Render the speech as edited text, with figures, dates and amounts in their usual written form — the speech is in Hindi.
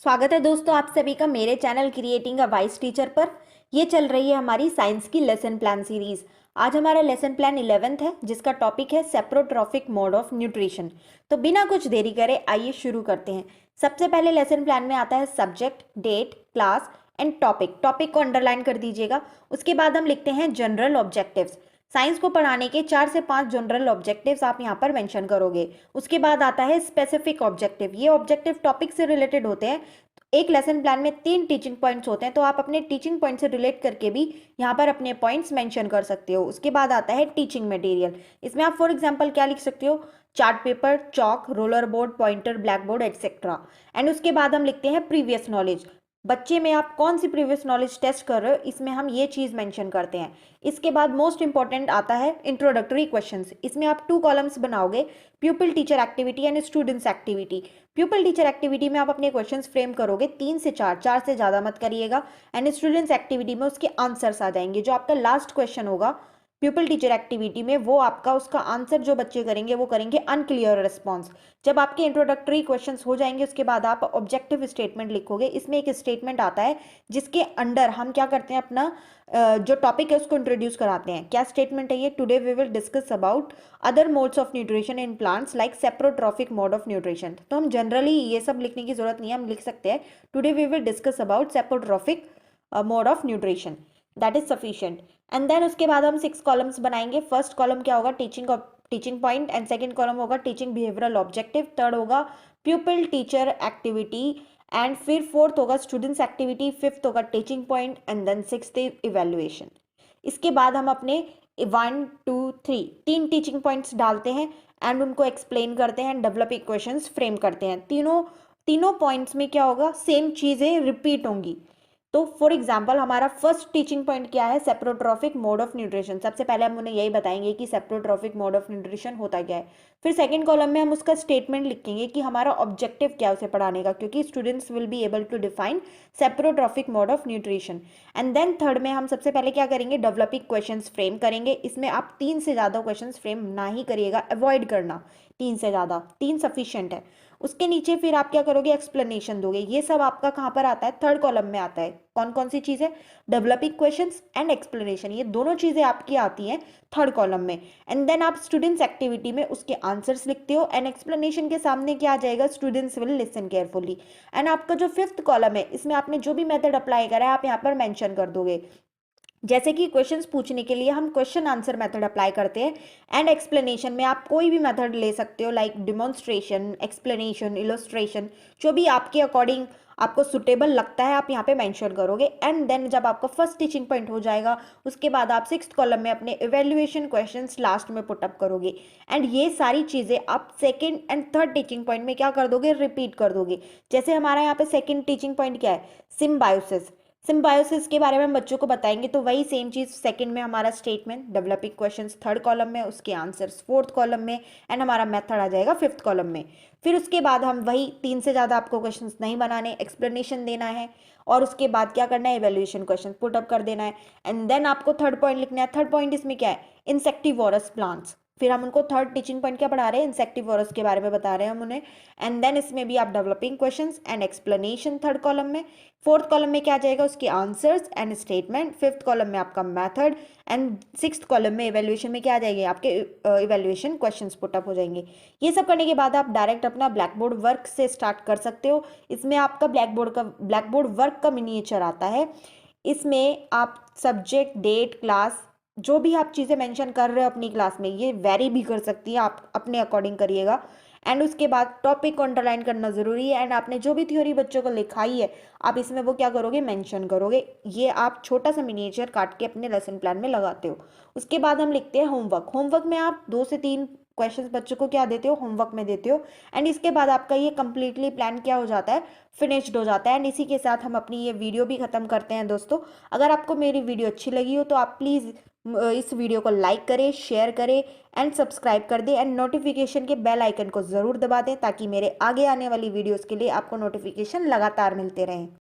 स्वागत है दोस्तों आप सभी का मेरे channel creating a vice teacher पर। ये चल रही है हमारी साइंस की लेसन प्लान सीरीज। आज हमारा लेसन प्लान 11th है जिसका टॉपिक है सेप्रोट्रॉफिक मोड ऑफ न्यूट्रिशन। तो बिना कुछ देरी करे आइए शुरू करते हैं। सबसे पहले लेसन प्लान में आता है subject, date, class and topic. Topic को अंडरलाइन कर दीजिएगा। उसके बाद हम लिखते हैं जनरल ऑब्जेक्टिव्स। साइंस को पढ़ाने के 4 से 5 जनरल ऑब्जेक्टिव्स आप यहाँ पर मेंशन करोगे। उसके बाद आता है स्पेसिफिक ऑब्जेक्टिव। ये ऑब्जेक्टिव टॉपिक से रिलेटेड होते हैं। एक लेसन प्लान में 3 टीचिंग पॉइंट्स होते हैं, तो आप अपने टीचिंग पॉइंट से रिलेट करके भी यहाँ पर अपने पॉइंट्स मेंशन कर सकते हो। उसके बाद आता है टीचिंग मटेरियल। इसमें आप फॉर एग्जांपल क्या लिख सकते हो? Chart paper, chalk, roller board, pointer, black board etcetera. And उसके बाद हम लिखते हैं प्रीवियस नॉलेज। बच्चे में आप कौन सी प्रीवियस नॉलेज टेस्ट कर रहे हो, इसमें हम ये चीज़ मेंशन करते हैं। इसके बाद मोस्ट इंपॉर्टेंट आता है इंट्रोडक्टरी क्वेश्चंस। इसमें आप 2 कॉलम्स बनाओगे, प्यूपिल teacher activity and students activity. प्यूपिल teacher activity में आप अपने क्वेश्चंस फ्रेम करोगे 3 से 4, 4 से ज़्यादा मत करिएगा। एंड स्टूडेंट्स एक्टिविटी में उसके आंसर्स आ जाएंगे। जो आपका लास्ट क्वेश्चन होगा प्यूपिल टीचर एक्टिविटी में, वो आपका उसका आंसर जो बच्चे करेंगे वो करेंगे अनक्लियर रिस्पॉन्स। जब आपके इंट्रोडक्टरी क्वेश्चंस हो जाएंगे उसके बाद आप ऑब्जेक्टिव स्टेटमेंट लिखोगे। इसमें एक स्टेटमेंट आता है जिसके अंडर हम क्या करते हैं, अपना जो टॉपिक है उसको इंट्रोड्यूस कराते हैं। क्या स्टेटमेंट है ये? Today we will discuss about other modes of nutrition in plants like saprotrophic mode of nutrition. तो हम जनरली ये सब लिखने की जरूरत नहीं है, हम लिख सकते हैं today we will discuss about saprotrophic mode of nutrition. That is sufficient. And then उसके बाद हम 6 कॉलम्स बनाएंगे। फर्स्ट कॉलम क्या होगा? Teaching point. And second column होगा टीचिंग बिहेवियरल ऑब्जेक्टिव। थर्ड होगा प्यूपिल टीचर एक्टिविटी। एंड फिर फोर्थ होगा स्टूडेंट्स एक्टिविटी। फिफ्थ होगा teaching point. And then sixth evaluation. इसके बाद हम अपने 1 2 3 3 टीचिंग पॉइंट्स डालते हैं एंड उनको एक्सप्लेन करते हैं, डेवलप इक्वेशंस फ्रेम करते हैं। तीनों पॉइंट्स में क्या होगा? सेम चीज़ें रिपीट होंगी। तो फॉर एग्जाम्पल हमारा फर्स्ट टीचिंग पॉइंट क्या है? Saprotrophic mode of nutrition. सबसे पहले हम उन्हें यही बताएंगे कि सेप्रोट्रॉफिक मोड ऑफ न्यूट्रिशन होता क्या है। फिर सेकंड कॉलम में हम उसका स्टेटमेंट लिखेंगे कि हमारा ऑब्जेक्टिव क्या है उसे पढ़ाने का, क्योंकि students will be able to define saprotrophic mode of nutrition. And then third में हम सबसे पहले क्या करेंगे? डेवलपिंग क्वेश्चंस फ्रेम करेंगे। इसमें आप 3 से ज़्यादा क्वेश्चंस फ्रेम ना ही करिएगा, अवॉइड करना 3 से ज़्यादा, 3 सफिशिएंट है। उसके नीचे फिर आप क्या करोगे? एक्सप्लेनेशन दोगे। ये सब आपका कहाँ पर आता है? थर्ड कॉलम में आता है। कौन कौन सी चीज़ें? Developing questions and explanation. ये दोनों चीज़ें आपकी आती हैं थर्ड कॉलम में। एंड देन आप स्टूडेंट्स एक्टिविटी में उसके आंसर्स लिखते हो। एंड एक्सप्लेनेशन के सामने क्या आ जाएगा? Students will listen carefully. And आपका जो फिफ्थ कॉलम है इसमें आपने जो भी मेथड अप्लाई करा है आप यहाँ पर मेंशन कर दोगे। जैसे कि क्वेश्चंस पूछने के लिए हम क्वेश्चन आंसर मेथड अप्लाई करते हैं। एंड एक्सप्लेनेशन में आप कोई भी मेथड ले सकते हो, लाइक डिमॉन्स्ट्रेशन, एक्सप्लेनेशन, इलस्ट्रेशन, जो भी आपके अकॉर्डिंग आपको सुटेबल लगता है आप यहाँ पे मेंशन करोगे। एंड देन जब आपका फर्स्ट टीचिंग पॉइंट हो जाएगा उसके बाद आप 6th कॉलम में अपने इवेल्युएशन क्वेश्चंस लास्ट में पुटअप करोगे। एंड ये सारी चीज़ें आप second and third teaching point में क्या कर दोगे? रिपीट कर दोगे। जैसे हमारा यहाँ पे सेकेंड टीचिंग पॉइंट क्या है? सिम्बायोसिस। सिम्बायोसिस के बारे में हम बच्चों को बताएंगे, तो वही सेम चीज़ सेकंड में हमारा statement, developing questions third column में, उसके आंसर्स फोर्थ कॉलम में, एंड हमारा मेथड आ जाएगा फिफ्थ कॉलम में। फिर उसके बाद हम वही 3 से ज़्यादा आपको क्वेश्चंस नहीं बनाने, एक्सप्लेनेशन देना है और उसके बाद क्या करना है? इवेल्युएशन क्वेश्चन पुट अप कर देना है। एंड देन आपको थर्ड पॉइंट लिखना है। थर्ड पॉइंट इसमें क्या है? Insectivorous plants. फिर हम उनको थर्ड टीचिंग पॉइंट क्या पढ़ा रहे हैं? इंसेक्टिवोरस के बारे में बता रहे हैं हम उन्हें। एंड देन इसमें भी आप developing questions and explanation third column में। फोर्थ कॉलम में क्या आ जाएगा? उसके answers and statement. Fifth column में आपका मेथड। एंड सिक्स्थ कॉलम में इवेल्युएशन में क्या आ जाएंगे? आपके इवेल्युएशन क्वेश्चंस पुटअप हो जाएंगे। ये सब करने के बाद आप डायरेक्ट अपना ब्लैक बोर्ड वर्क से स्टार्ट कर सकते हो। इसमें आपका ब्लैक बोर्ड वर्क का मिनिएचर आता है। इसमें आप सब्जेक्ट, डेट, क्लास, जो भी आप चीज़ें मेंशन कर रहे हो अपनी क्लास में, ये वेरी भी कर सकती है, आप अपने अकॉर्डिंग करिएगा। एंड उसके बाद टॉपिक को अंडरलाइन करना ज़रूरी है। एंड आपने जो भी थ्योरी बच्चों को लिखाई है आप इसमें वो क्या करोगे? मेंशन करोगे। ये आप छोटा सा मिनिएचर काट के अपने लेसन प्लान में लगाते हो। उसके बाद हम लिखते हैं होमवर्क। होमवर्क में आप 2 से 3 क्वेश्चंस बच्चों को क्या देते हो? होमवर्क में देते हो। एंड इसके बाद आपका ये कंप्लीटली प्लान क्या हो जाता है? फिनिश्ड हो जाता है। एंड इसी के साथ हम अपनी ये वीडियो भी ख़त्म करते हैं दोस्तों। अगर आपको मेरी वीडियो अच्छी लगी हो तो आप प्लीज़ इस वीडियो को लाइक करें, शेयर करें एंड सब्सक्राइब कर दें। एंड नोटिफिकेशन के बेल आइकन को ज़रूर दबा दें ताकि मेरे आगे आने वाली वीडियोस के लिए आपको नोटिफिकेशन लगातार मिलते रहें।